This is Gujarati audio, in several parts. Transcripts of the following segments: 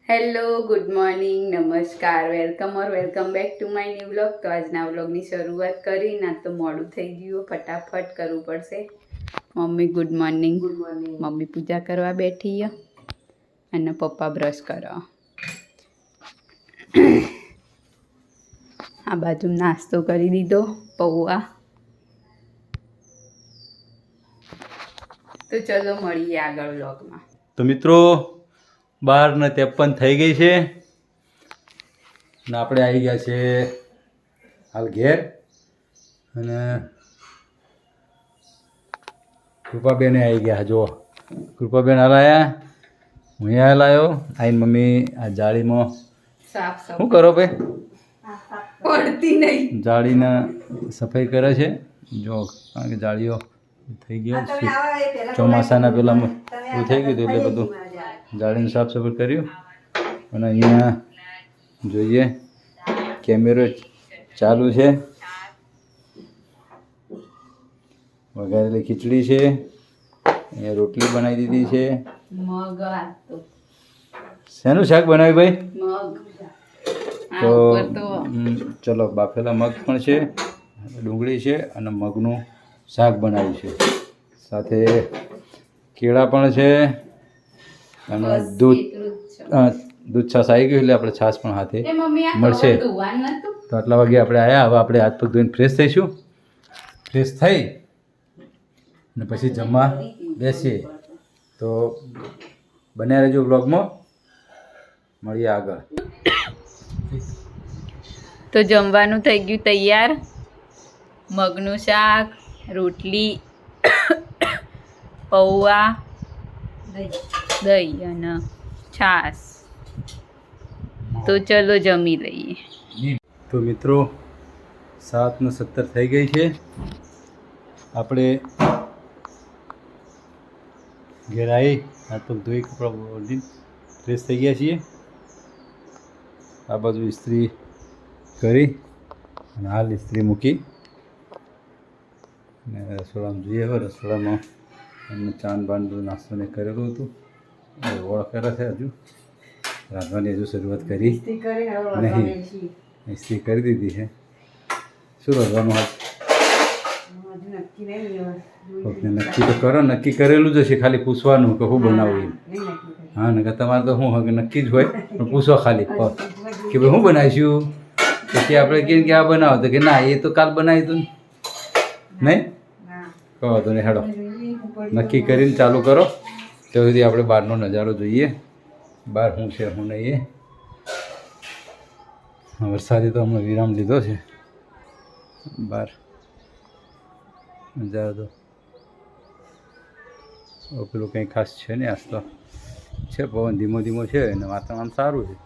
હેલો ગુડ મોર્નિંગ નમસ્કાર welcome back to my new vlog. તો આજના વ્લોગની શરૂઆત કરી ના તો મોડું થઈ ગયું, ફટાફટ કરવું પડશે. Mummy good morning. મમ્મી પૂજા કરવા બેઠી અને પપ્પા બ્રશ કરો. આ બાજુ નાસ્તો કરી દીધો, પૌવા. તો ચલો મળીએ આગળ વ્લોગમાં. તો મિત્રો 12:53 થઈ ગઈ છે અને આપણે આવી ગયા છે હાલ ઘેર. અને કૃપાબેન આવી ગયા. જો કૃપાબેન હાલ આવ્યા, હું અહીંયા હાલ આવ્યો. આઈને મમ્મી આ જાળીમાં શું કરો ભાઈ? પડતી નહીં. જાળીને સફાઈ કરે છે. જો કારણ કે જાળીઓ થઈ ગયો ચોમાસાના પેલામાં એવું થઈ ગયું એટલે બધું જાળીનું સાફ સફાઈ કર્યું. અને અહીંયા જોઈએ કેમેરો ચાલુ છે. વઘારેલી ખીચડી છે, અહીંયા રોટલી બનાવી દીધી છે. મગ શેનું શાક બનાવ્યું ભાઈ? મગ. તો ચલો બાફેલા મગ પણ છે, ડુંગળી છે અને મગનું શાક બનાવ્યું છે. સાથે કેળા પણ છે અને દૂધ છાશ આવી ગયું એટલે આપણે છાશ પણ હાથે મળશે. તો આટલા વાગે આપણે આવ્યા. હવે આપણે હાથ પગ ધોઈને ફ્રેશ થઈશું. ફ્રેશ થઈ અને પછી જમવા બેસીએ. તો બન્યા રહેજો બ્લોગમાં, મળીએ આગળ. તો જમવાનું થઈ ગયું તૈયાર. મગનું શાક, રોટલી, પૌવા, દહીં અને છાશ. તો ચલો જમી લઈએ. તો મિત્રો 7:17 થઈ ગઈ છે. આપણે ઘેર આવી હાથ પગ ધોઈ કપડાં ઓઢી ફ્રેશ થઈ ગયા છીએ. આ બાજુ ઇસ્ત્રી કરી અને હાલ ઇસ્ત્રી મૂકી અને રસોડામાં જોઈએ. હવે રસોડામાં એમને ચાંદ બાંધ નાસ્તો ને કરેલું હતું. વળ કરે છે, હજુ રાંધવાની હજુ શરૂઆત કરી નહીં. ઇસ્ત્રી કરી દીધી છે. શું રાંધવાનું હાલ? નક્કી તો કરો, નક્કી કરેલું જ હશે, ખાલી પૂછવાનું કે શું બનાવવું. હા ને તમારે તો શું હોય નક્કી જ હોય, પણ પૂછો ખાલી કે ભાઈ શું બનાવીશું. પછી આપણે કહીએ કે આ બનાવો તો કે ના એ તો કાલ બનાવી તું નહીં કહો તો નહીં. હેડો નક્કી કરીને ચાલુ કરો. ત્યાં સુધી આપણે બહારનો નજારો જોઈએ, બહાર શું છે શું નહીં. વરસાદે તો હમણાં વિરામ લીધો છે. બહાર નજારો તો પેલું કંઈ ખાસ છે ને. આજ તો છે પવન ધીમો ધીમો છે અને વાતાવરણ સારું છે.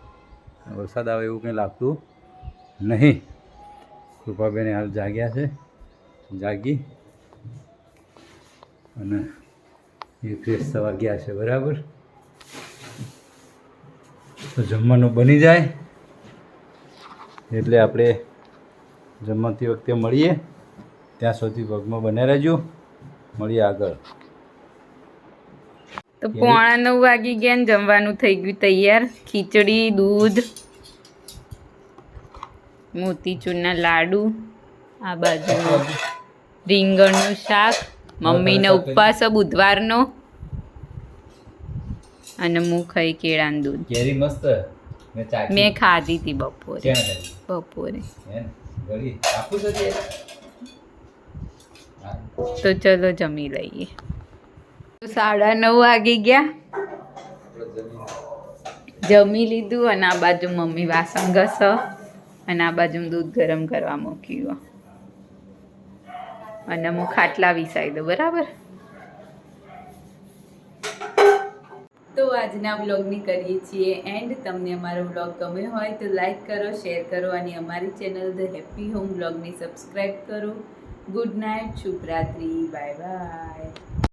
વરસાદ આવે એવું કંઈ લાગતું નહીં. કૃપાબેન હાલ જાગ્યા છે, જાગી અને એ ફ્રેશ થવા ગયા છે. બરાબર. તો જમવાનું બની જાય એટલે આપણે જમતી વખતે મળીએ. ત્યાં સુધી વગમાં બને રહેજો, મળીએ આગળ. તો 8:45 વાગી ગયા ને જમવાનું થઈ ગયું તૈયાર. ખીચડી, દૂધ, મોતીચૂરના લાડુ, આ બાજુ રીંગણનું શાક. મમ્મીને ઉપવાસ બુધવારનો. અને હું ખાઈ કેળાનું દૂધ. કેરી મસ્ત મેં ખાધી હતી બપોરે. તો ચલો જમી લઈએ. 9:30 વાગી ગયા. જમી લીધું અને આ બાજુ મમ્મી વાસણ ઘસ અને આ બાજુ દૂધ ગરમ કરવા મૂક્યું. અને હું ખાટલા વિસાઈ દઉં. બરાબર. તો આજના વ્લોગની કરીએ છીએ એન્ડ. તમને અમારો વ્લોગ ગમ્યો હોય તો લાઈક કરો, શેર કરો અને અમારી ચેનલ ધ હેપી હોમ વ્લોગને સબસ્ક્રાઈબ કરો. ગુડ નાઇટ, શુભરાત્રી, બાય બાય.